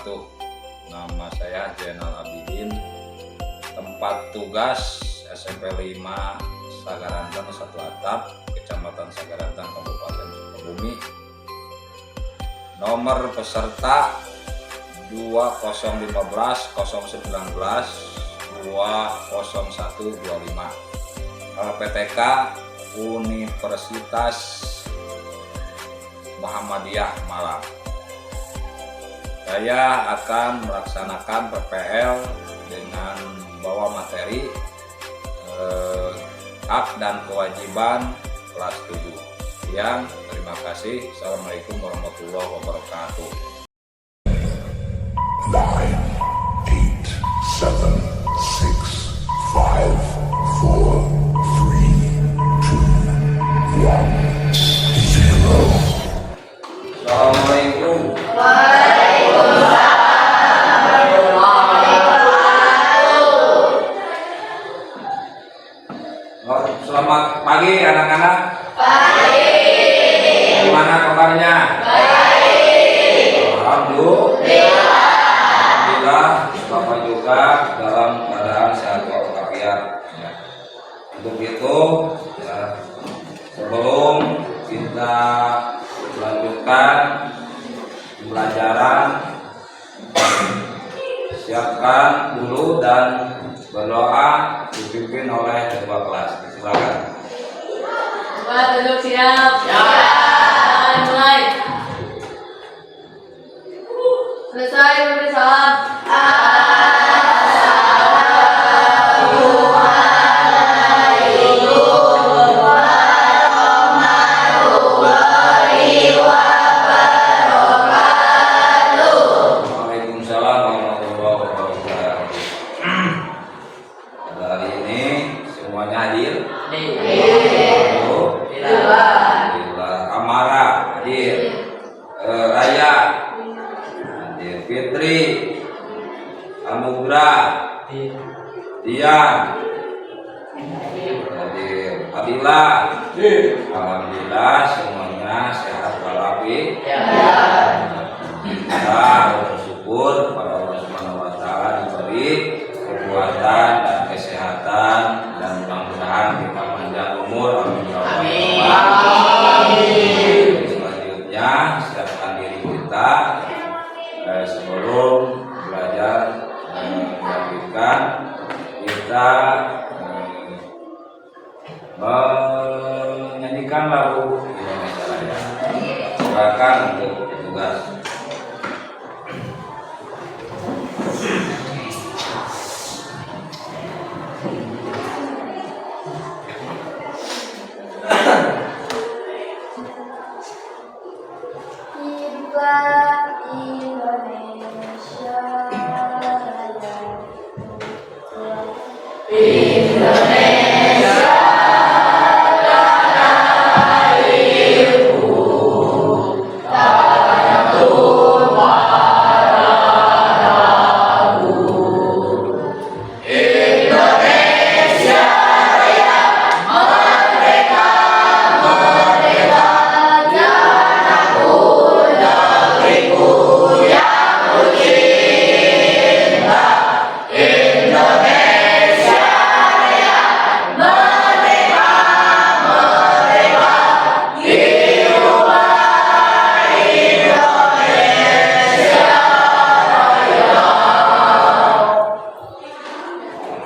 wabarakatuh. Nama saya Zainal Abidin. Tempat tugas SMP 5 Sagarantan 1 Atap, Kecamatan Sagarantan, Kabupaten Sukabumi. Nomor peserta 2015 019 20125. LPTK Universitas Muhammadiyah Malang. Saya akan melaksanakan PPL dengan membawa materi hak dan kewajiban kelas 7. Sekian, terima kasih. Assalamualaikum warahmatullahi wabarakatuh. 9, 8, 7, 6, 5, 4, 3, 2, 1, 0. Assalamualaikum. Selamat pagi anak-anak. Pagi. Gimana kabarnya? Baik. Alhamdulillah, Bapak juga dalam keadaan sehat walafiat. Untuk itu, sebelum kita lanjutkan pembelajaran, siapkan dulu dan berdoa dipimpin oleh ketua kelas. Silakan. Bapak duduk siap. Mulai. Selesai memberi salam. Waalaikumsalam warahmatullahi wabarakatuh. Pada hari ini semuanya hadir. Alhamdulillah. Amara hadir. Raya hadir. Fitri, Anugrah, Dian hadir. Adila, alhamdulillah semuanya sehat walafiat. Kita bersyukur kepada Allah Subhanahu wa taala diberi kekuatan dan kesehatan, dan mudah-mudahan kita panjang umur. Amin ya rabbal alamin. Selanjutnya siapkan diri kita sebelum belajar melanjutkan, kita menyanyikan lagu Indonesia Raya. Silakan untuk tugas.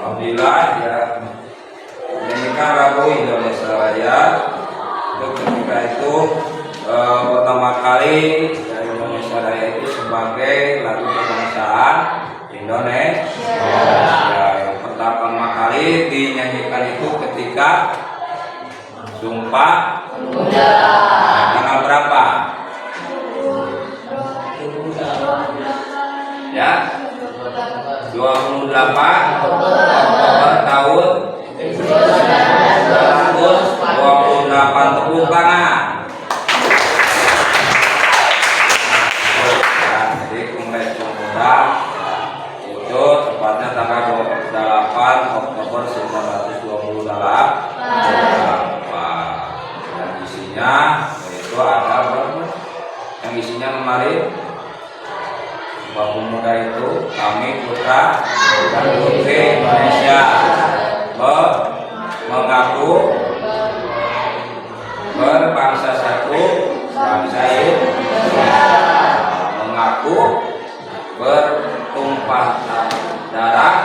Alhamdulillah ya, menyanyikan lagu Indonesia Raya. Untuk ketika itu pertama kali ya, Indonesia Raya itu sebagai lagu kebangsaan Indonesia. Ya, yang pertama kali dinyanyikan itu ketika Sumpah Pemuda. Tanggal berapa? Ya, 28 Oktober tahun 1928. Tepuk tangan. Jadi Kongres Pemuda itu tepatnya tanggal 28 Oktober 1928. Dan isinya itu ada yang isinya kemarin Sumpah Pemuda itu kami putra dan putri Indonesia mengaku berbangsa satu, bangsa Indonesia, mengaku bertumpah darah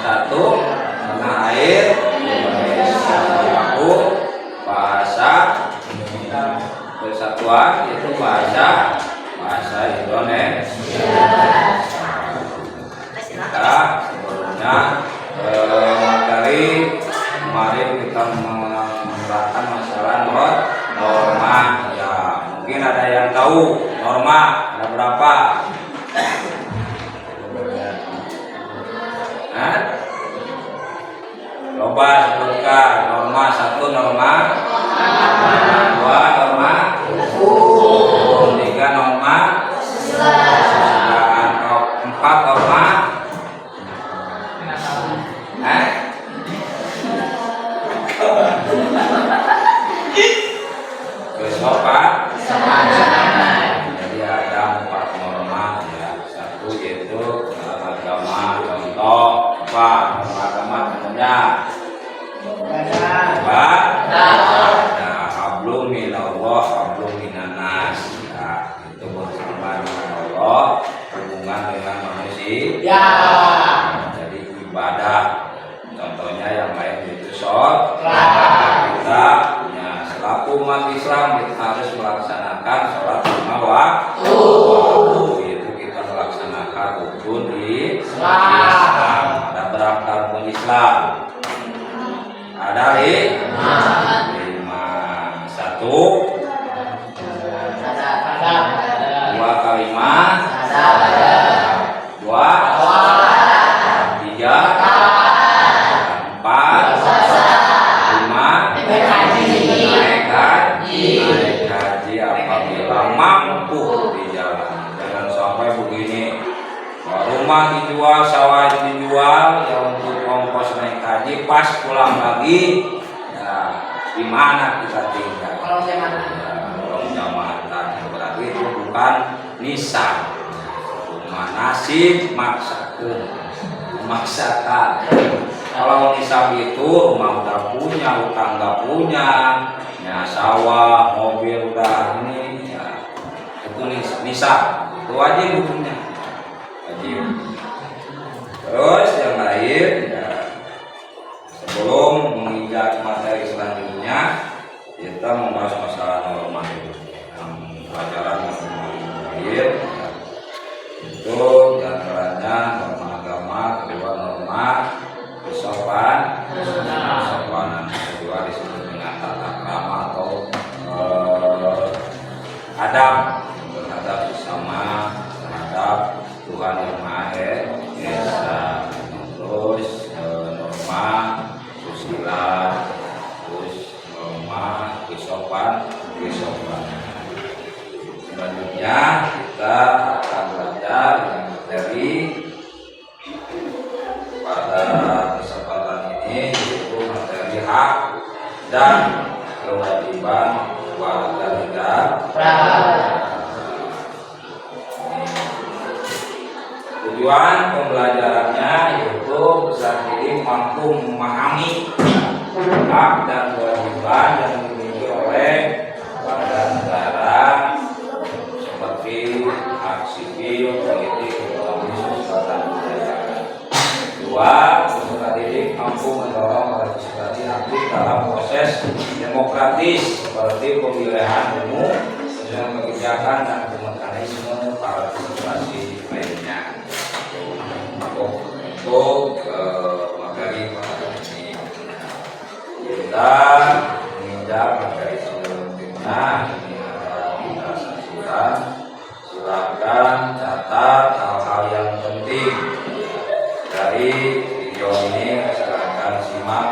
satu tanah air Indonesia, mengaku bahasa persatuan itu bahasa Indonesia. Kita sebelumnya dari kemarin kita menerapkan masalah norma, ya mungkin ada yang tahu norma ada berapa? Coba sebutkan norma 1, norma 2, norma 3, norma 4, norma kesopanan. Jadi ada 4 norma ya. 1 yaitu agama, contoh apa? Agama contohnya hablum minallah, hablum minanas, ya, itu bersama dengan Allah, hubungan dengan manusia. Jadi ibadah contohnya yang lain itu sholat. Kita ya, selaku umat Islam kita harus melaksanakan sholat 5 waktu. Itu kita melaksanakan rukun Islam. Ada berapa rukun Islam? Ada 5. 1 2 kalimat 2 3 4 5 naik haji apabila mampu di jalan. Jangan sampai begini, rumah dijual, sawah dijual ya untuk ongkos naik haji, pas pulang lagi ya gimana kita tinggal? Kolong jamaatan, berarti itu bukan nisab, cuma nasib memaksakan. Kalau nisab itu rumah udah punya, utang nggak punya, ya sawah, mobil udah ini, ya itu nisab, itu wajib hukumnya, wajib. Terus yang lain, ya, sebelum menginjak materi selanjutnya, kita membahas masalah norma itu, yang pelajaran yang lain, itu diantaranya norma agama, kedua norma kesopanan, kedua disebut dengan tata krama atau adab terhadap sesama, terhadap Tuhan yang Maha Esa. Terus norma susila, terus norma kesopanan. Selanjutnya kita akan belajar yang materi pada kesempatan ini, yaitu materi hak dan kewajiban warga negara. Tujuan pembelajarannya yaitu peserta didik mampu memahami hak dan kewajiban yang dimiliki oleh warga negara seperti hak sipil, politik, ekonomi, sosial, dan budaya. Dua, peserta didik mampu mendorong partisipasi aktif dalam proses demokratis seperti pemilihan umum, dengan kebijakan dan mekanisme partisipasi lainnya. Untuk materi pada ini kita menginjak materi selanjutnya. Ini ada kita saksikan. Silakan catat hal-hal yang penting dari video ini. Silakan simak.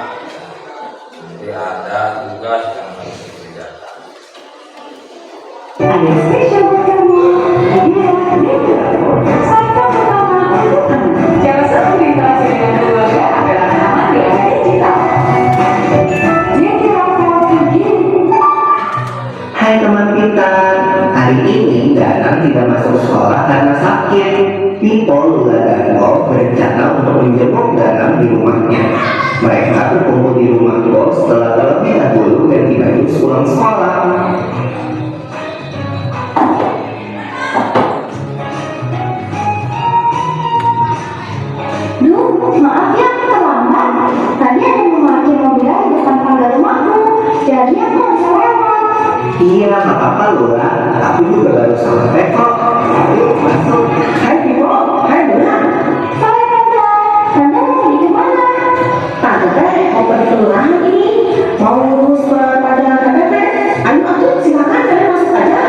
Nanti ada tugas yang harus dikerjakan. Hai teman pintar, hari ini Danang tidak masuk sekolah sekolah karena sakit. Pipol, Lula, dan Bob berencana untuk menjenguk Garam di rumahnya. Mereka berkumpul di rumah Bob setelah terlebih dahulu ganti baju pulang sekolah. Duh, maaf ya terlambat. Tadi ada memakai mobil di depan pagar rumahku, jadi aku nggak bisa lewat. Iya, nggak apa-apa Lula. Aku juga baru sampai kok. Ayo masuk. Hai Pipo, hai Lula. Sorry tante, tante mau pergi kemana? Tante mau pergi kelurahan ini. Mau urus pada KTP. Ayo atuh, silakan kalian masuk aja.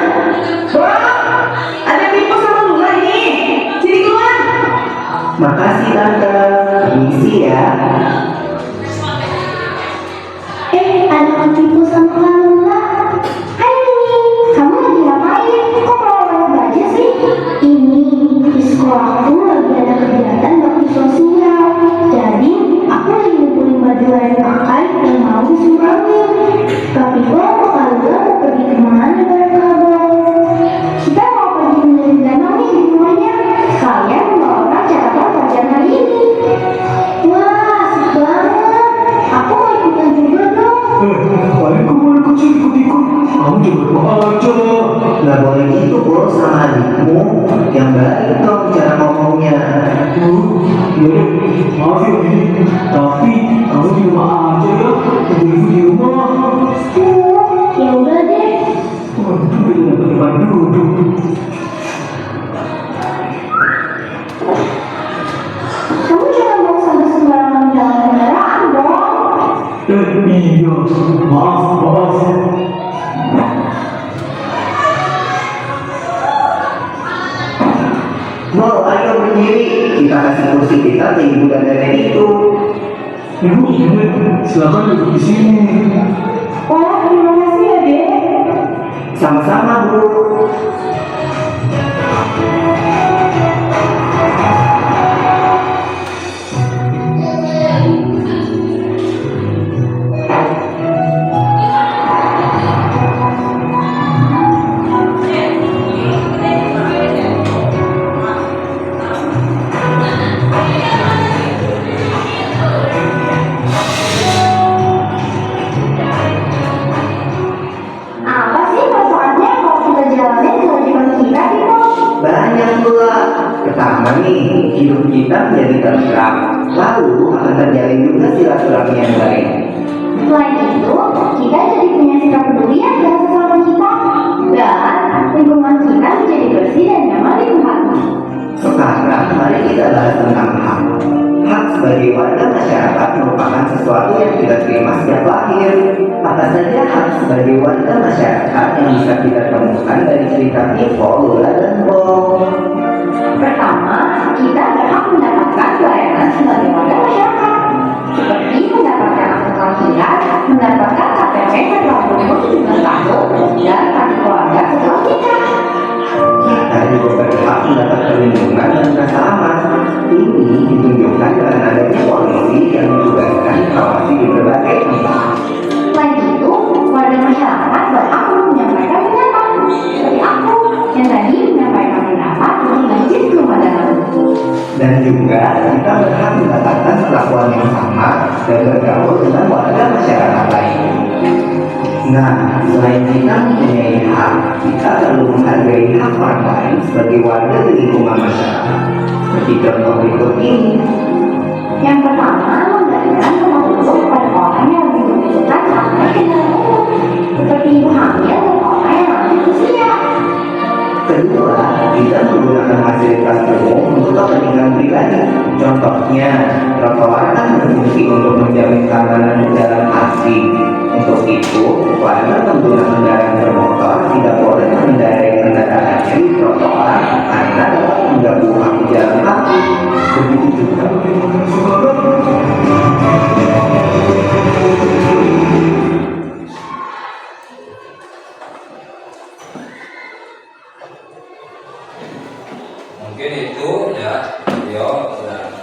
Wah, ada Pipo sama Lula ini. Sini keluar. Makasih tante. Permisi ya. Ada Pipo sama Lula. Hai Mimi, kamu lagi ngapain? Kok bawa aja sih? Ini di sekolahku lagi ada kegiatan bakti sosial. Jadi aku lagi ngumpulin baju lain pakai yang mau disumbangin. Tapi kok Lula mau pergi kemana bareng kabar? Kita mau pergi menerin danau nih di rumahnya. Kalian membawakan catatan pelajaran hari ini. Wah, asik banget. Aku mau ikutan juga dong. Paling kamu ikut-ikut. Kamu juga mau aja. Nggak boleh gitu bro sama adikmu. Yang baik dong cara ngomongnya. Ya, maaf ya Bibi, tapi kamu di rumah aja ya, ibu-ibu di rumah. Ya udah deh. Waduh, itu dapat tempat duduk. Kamu jangan bawa sampai sembarangan dalam kendaraan dong. Iya, maaf. Mau ayo berdiri. Kita kasih kursi kita ke ibu dan nenek itu. Ibu, silakan duduk di sini. Wah, terima kasih ya dek. Sama-sama bro. Apa sih manfaatnya kalau kita jalanin kewajiban kita Pipo? Banyak pula. Pertama nih, hidup kita menjadi tentram. Lalu akan terjalin juga silaturahmi yang baik. Selain itu, kita jadi punya sikap peduli yang dengan sesama kita. Dan lingkungan kita menjadi bersih dan nyaman di tempatnya. Sekarang mari kita bahas tentang hak. Hak sebagai warga masyarakat merupakan sesuatu yang kita terima sejak lahir. Apa saja hak sebagai warga masyarakat yang bisa kita temukan dari cerita Pipo, Lula, dan Bob? Pertama, kita berhak mendapatkan pelayanan sebagai warga masyarakat, seperti mendapatkan akte kelahiran, mendapatkan KTP setelah berumur 17 tahun, dan kartu keluarga setelah nikah. Kita juga berhak mendapat perlindungan dan rasa aman. Ini ditunjukkan dengan adanya polisi yang ditugaskan mengawasi di berbagai tempat. Selain itu, warga masyarakat berhak untuk menyampaikan pendapat, seperti aku yang tadi menyampaikan pendapat untuk masjid Ramadan. Dan juga kita berhak mendapatkan perlakuan yang sama dan bergaul dengan warga masyarakat lain. Nah, selain kita mempunyai hak, kita perlu menghargai hak orang lain sebagai warga di lingkungan masyarakat. Seperti contoh berikut ini. Yang pertama, memberikan tempat duduk pada orang yang lebih membutuhkan sampai kendaraan umum, seperti ibu hamil dan orang yang lanjut usia. Kedua, kita menggunakan fasilitas umum untuk kepentingan pribadi. Contohnya, trotoar kan berfungsi untuk menjamin keamanan jalan kaki. Untuk itu, warga pengguna kendaraan bermotor tidak boleh mengendarai kendaraannya di trotoar karena dapat mengganggu hak jalan kaki. Begitu juga Mungkin itu ya video dan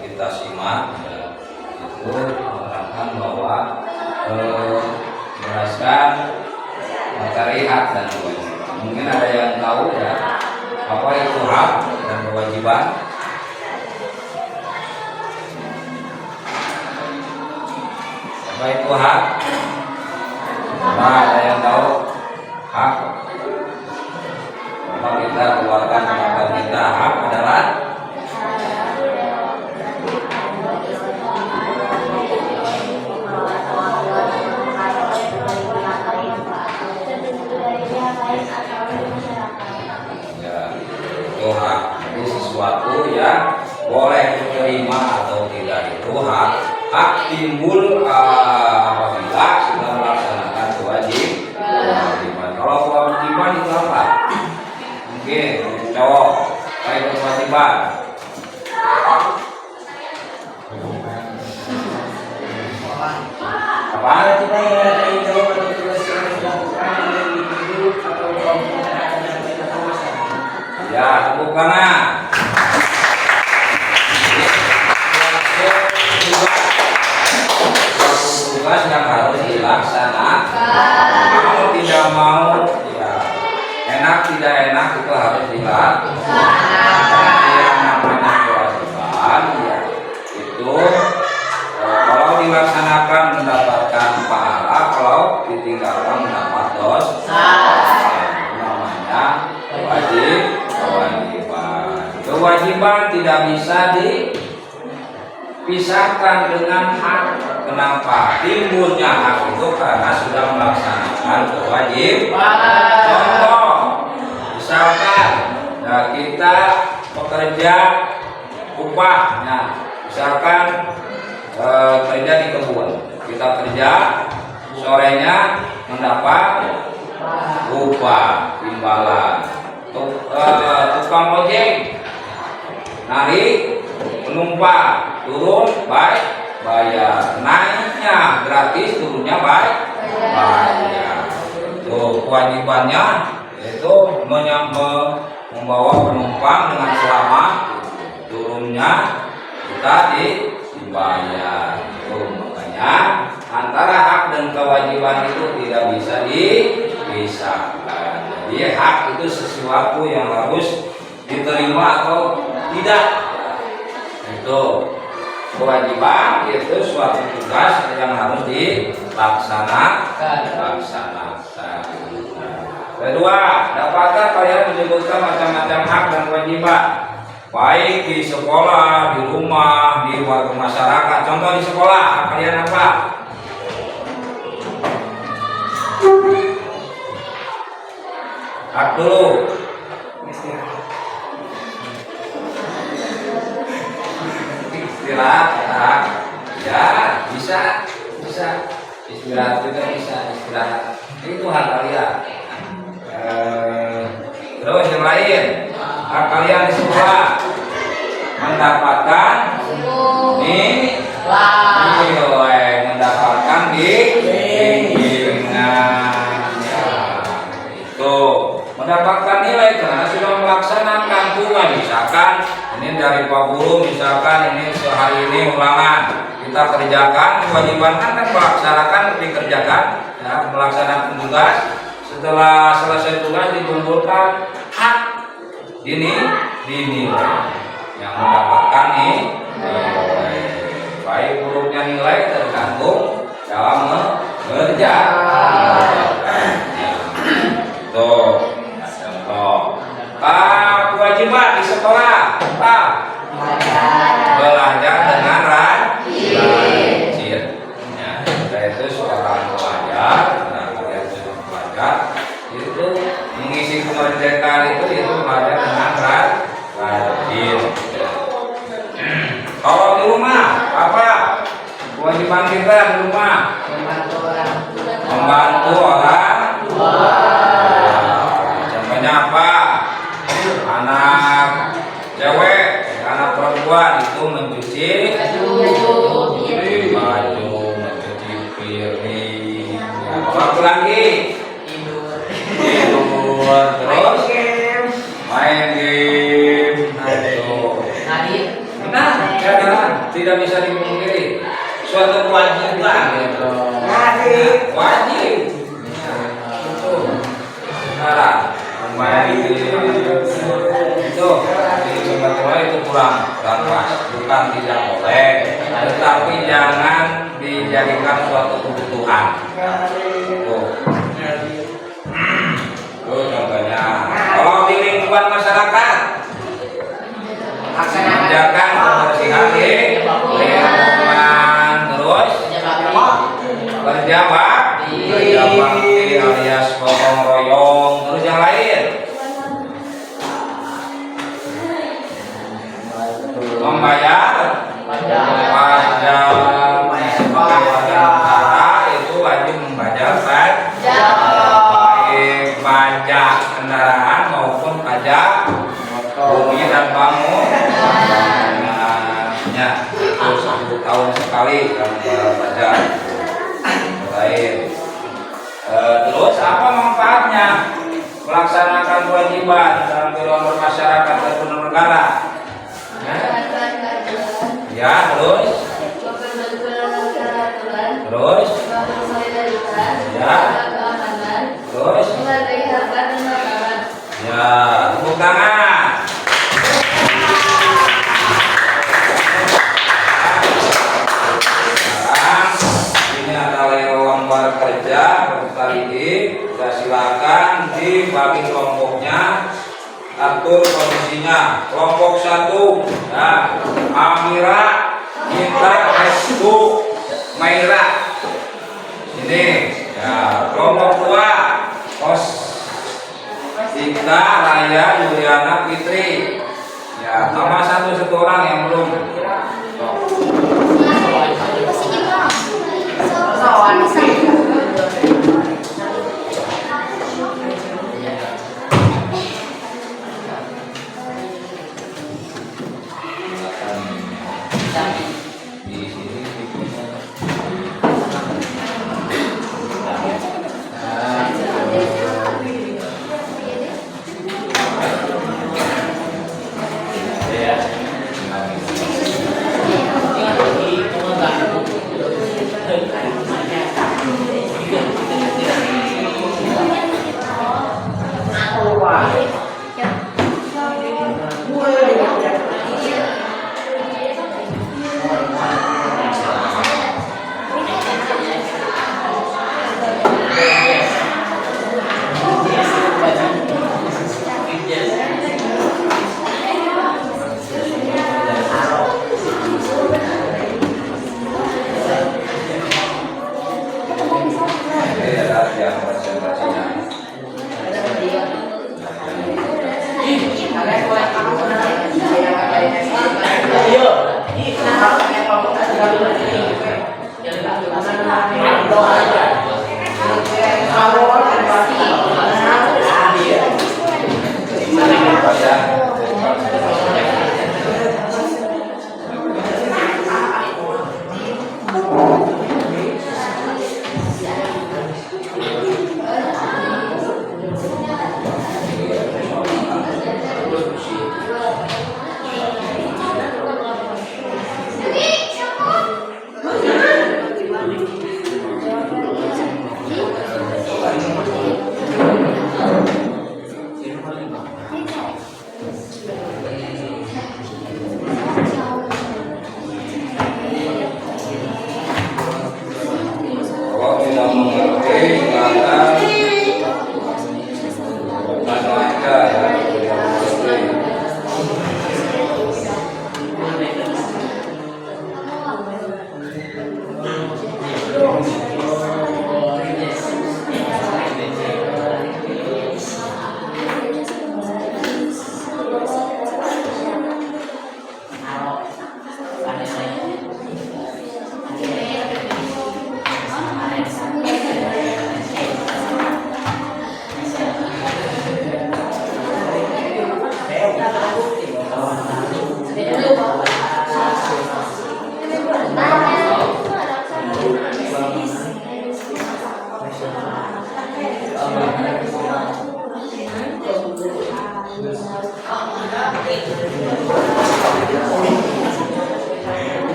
kita simak ya, itu menerangkan bahwa berdasarkan materi hak dan kewajiban. Mungkin ada yang tahu ya hak dan kewajiban? Apa itu hak? Nah, ada yang tahu hak? Apa kita keluarkan kata kita hak adalah itu hak. Itu sesuatu yang boleh diterima atau tidak. Itu hak. Hak timbul apabila sudah melaksanakan kewajiban. Kalau kewajiban itu apa? Mungkin cowok kayak kewajiban. Apa? Kita yang ada jawab atau tugas yang dilakukan oleh individu atau kelompok atau masyarakat. Ya, tepuk tangan. Suatu tugas yang harus dilaksanakan. Mau tidak mau, ya enak tidak enak itu harus dilaksanakan. Yang namanya kewajiban, ya itu kalau dilaksanakan mendapatkan pahala, kalau ditinggalkan mendapat dosa. Itu namanya kewajiban. Kewajiban tidak bisa dipisahkan dengan hak. Kenapa? Timbulnya hak itu karena sudah melaksanakan kewajiban. Contoh, misalkan ya kita pekerja upahnya, misalkan kerja di kebun, kita kerja sorenya mendapat upah imbalan. Tukang ojek narik penumpang, turun bayar, naiknya gratis, turunnya bayar. Itu kewajibannya, itu membawa penumpang dengan selamat, turunnya kita dibayar. Itu makanya antara hak dan kewajiban itu tidak bisa dipisahkan. Jadi hak itu sesuatu yang harus diterima atau tidak. Itu kewajiban itu suatu tugas yang harus dilaksanakan. Kedua, dapatkah kalian menyebutkan macam-macam hak dan kewajiban? Baik di sekolah, di rumah, di warga masyarakat. Contoh di sekolah, hak kalian apa? Hak dulu. Istirahat, ya bisa istirahat juga bisa istirahat. Itu hak kalian. Terus yang lain, hak kalian di sekolah mendapatkan nilai, mendapatkan bimbingan. Itu mendapatkan nilai karena sudah melaksanakan tugas. Misalkan ini dari Pak Guru, misalkan ini sehari ini ulangan kita kerjakan, kewajiban kan melaksanakan, dikerjakan, ya, melaksanakan tugas. Setelah selesai tugas dikumpulkan hak dinilai yang mendapatkan nilai. Baik buruknya nilai tergantung dalam mengerjakan. Tuh, contoh. Kewajiban di sekolah apa? Belajar dengan rajin. Ya, itu seorang pelajar, itu mengisi kemerdekaan itu belajar dengan rajin. Kalau di rumah apa kewajiban kita di rumah? Membantu orang. Contohnya apa? Anak cewek, anak perempuan itu mencuci baju, mencuci piring. Apa lagi? Tidur, terus main game. Nah, tidak bisa dipungkiri suatu kewajiban gitu. Wajib. Sekarang main game itu kurang pas, bukan tidak boleh, tetapi jangan dijadikan suatu kebutuhan. Tuh. Tuh contohnya. Kalau di lingkungan masyarakat, menjaga kebersihan di lingkungan, terus kerja bakti alias gotong royong, terus yang lain membayar pajak sebagai warga negara, itu wajib membayar pajak, baik pajak kendaraan maupun pajak bumi dan bangunan. Itu 1 tahun sekali kamu bayar pajak. Lain. Terus apa manfaatnya melaksanakan kewajiban dalam kehidupan bermasyarakat dan bernegara? Ya, terus ya, terus ya, tepuk tangan. Sekarang ini adalah lembar kerja kali ini, sudah silakan dibagi kelompoknya, atur kondisinya. Kelompok 1 ya, Amira Inta Hasbu Maira ini ya. Kelompok 2 Kos Tika Raya Yuliana Fitri ya. Nama satu orang yang belum. Di sini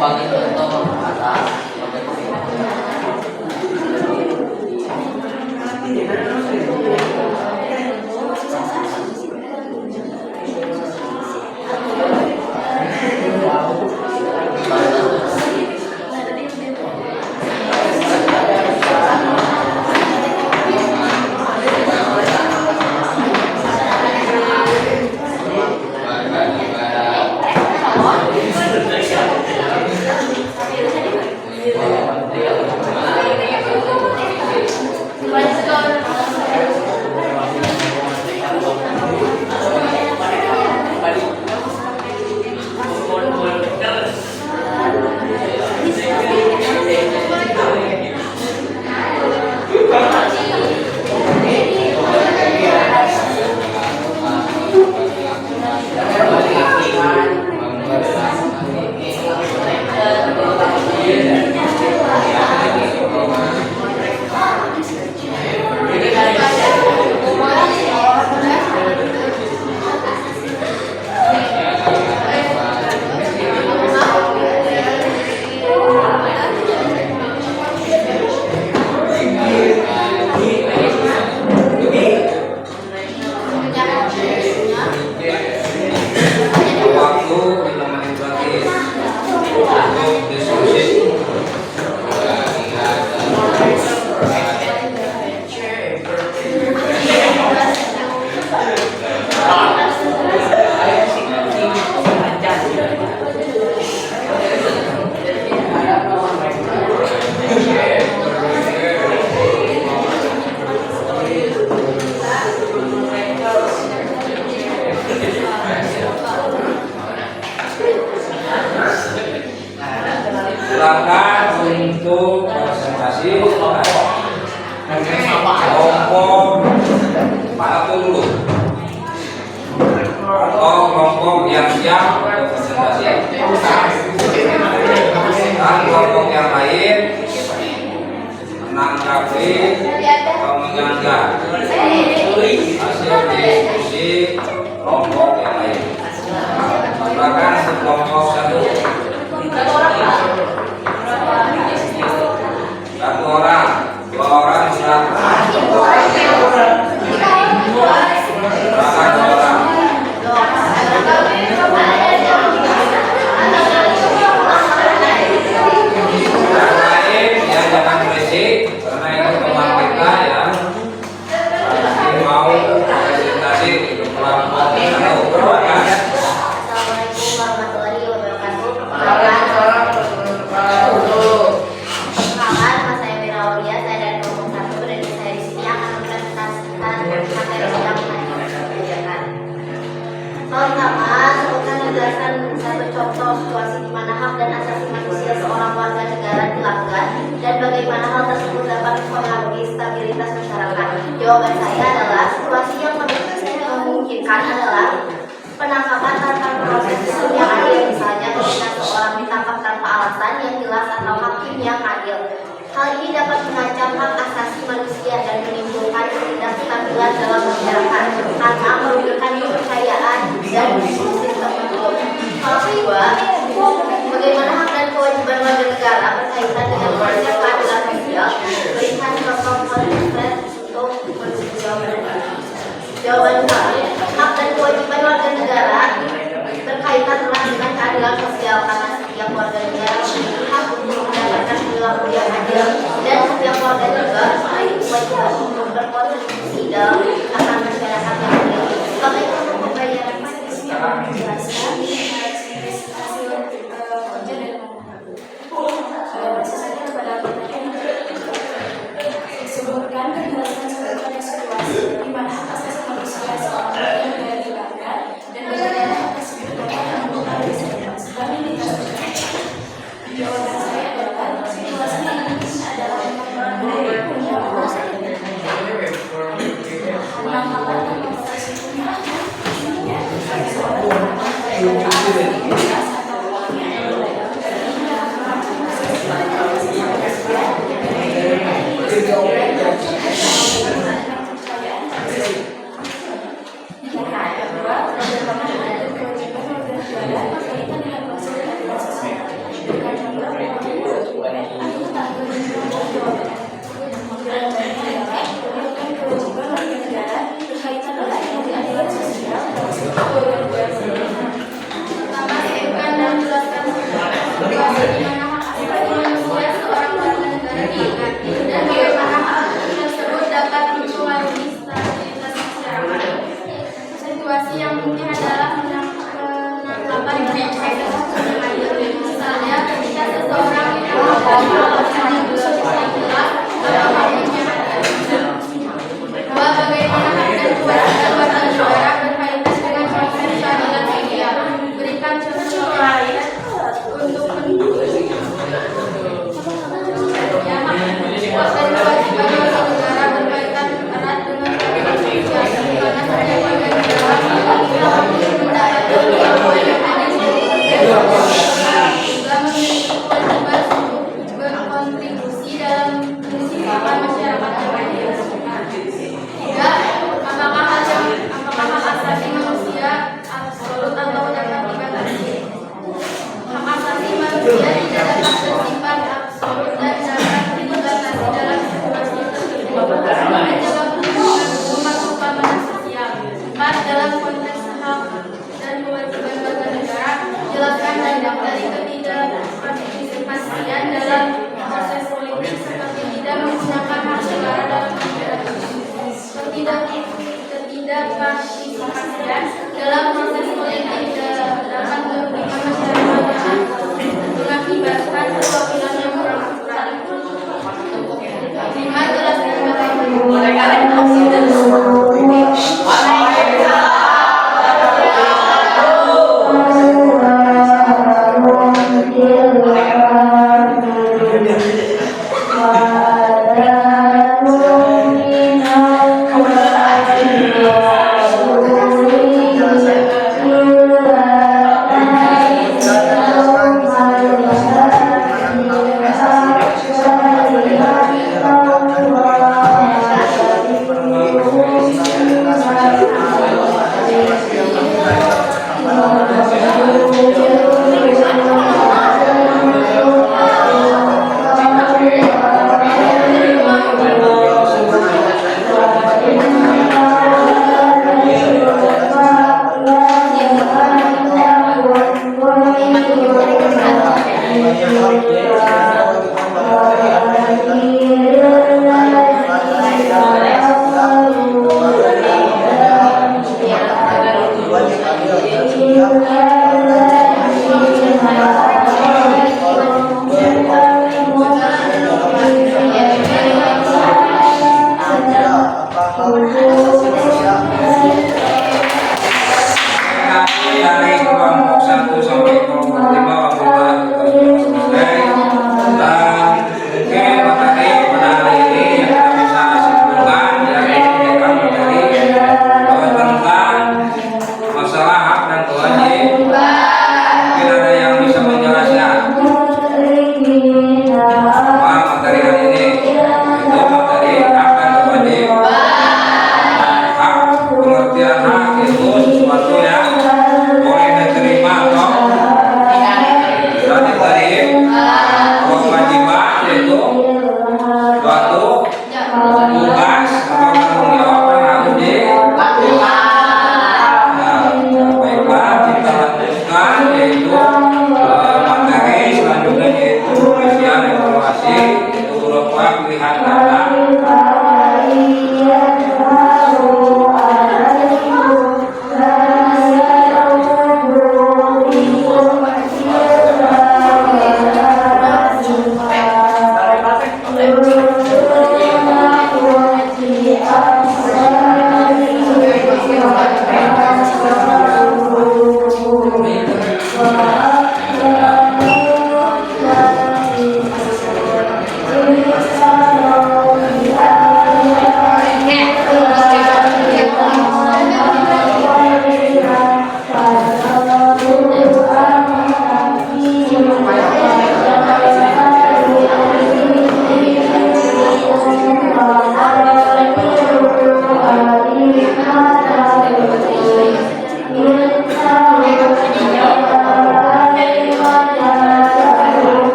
bagi contoh atas bagi silakan untuk presentasi kelompok mana dulu atau kelompok yang siap untuk presentasi dan kelompok yang lain menanggapi atau menyanggah hasil diskusi kelompok yang lain. Silakan kelompok satu. Satu orang, dua orang, silakan. Silakan dua orang. Yang lain ya jangan berisik karena ini teman kita ya. Ini mau presentasi untuk kelompok satu. Silakan. Pertama, sebutkan menjelaskan satu contoh situasi di mana hak dan asasi manusia seorang warga negara dilanggar dan bagaimana hal tersebut dapat mempengaruhi stabilitas masyarakat. Jawaban saya adalah situasi yang memungkinkan adalah penangkapan tanpa proses hukum yang adil, misalnya ketika seorang ditangkap tanpa alasan yang jelas atau hakim yang adil. Hal ini dapat mengancam hak asasi manusia dan menimbulkan ketidakstabilan dalam masyarakat karena merugikan kepercayaan dan sistem hukum. Hal kedua, bagaimana hak dan kewajiban warga negara berkaitan dengan konsep keadilan sosial. Berikan contoh konkret untuk menuju jawaban. Jawaban kami, hak dan kewajiban warga negara berkaitan erat dengan keadilan sosial karena setiap warga negara memiliki hak untuk mendapatkan perilaku yang adil dan setiap warga juga memiliki kewajiban untuk berkontribusi dalam menciptakan masyarakat yang adil. Sebagai bentuk pembayaran pajak yang menjelaskan sebutkan penjelasan seputar situasi di mana hak asasi manusia seorang warga negara dilanggar dan bagaimana hal tersebut dapat mempengaruhi stabilitas masyarakat. Jawaban saya adalah situasi yang mungkin adalah penangkapan tanpa proses hukum yang adil, intinya seorang warga negara atau orang yang ilegal dan melakukan proses juga memiliki kewajiban untuk berkontribusi dalam kehidupan masyarakat yang adil. Tiga, apakah hak asasi manusia absolut atau dapat dibatasi? Hak asasi manusia tidak dapat bersifat absolut dan dapat dibatasi dalam situasi tertentu. Menjaga mematuhi keamanan sosial. Empat, dalam konteks hak dan kewajiban warga negara, jelaskan dampak dari ketidakpartisipasian dalam proses politik seperti tidak menggunakan hak suara dalam ketidakpartisipasian dalam proses politik dapat merugikan masyarakat mengakibatkan perwakilan yang kurang akurat. Lima, jelaskan dari kelompok 1 sampai kelompok 5 apabila selesai. Dan mungkin materi pada hari ini yang kita bisa simpulkan dari kegiatan materi tentang masalah hak dan kewajiban. Mungkin ada yang bisa menjelaskan apa materi hari ini? Itu materi hak dan kewajiban. Hak, pengertian hak itu sesuatu yang boleh diterima atau tidak diterima. Kewajiban yaitu suatu tugas atau tanggung jawab yang harus dilakukan. Baiklah, kita lanjutkan yaitu materi selanjutnya yaitu pengisian evaluasi, itu berupa pilihan kata.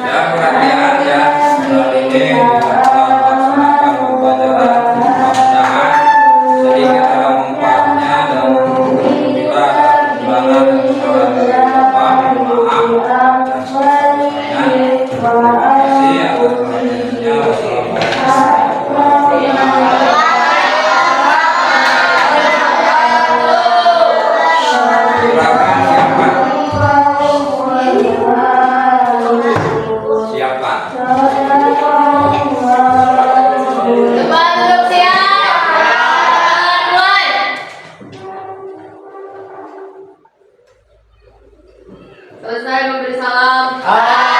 Ya, perhatian ya. Kali ini kita melaksanakan pembelajaran mudah-mudahan sedikit ada manfaatnya dan bila ada kekurangan dan kesalahan dari Bapak, mohon maaf dan seterusnya. Terima kasih atas perhatiannya. Wassalamualaikum warahmatullahi wabarakatuh. Silakan siapa? Siapa? Depan duduk siap. Mulai. Selesai memberi salam.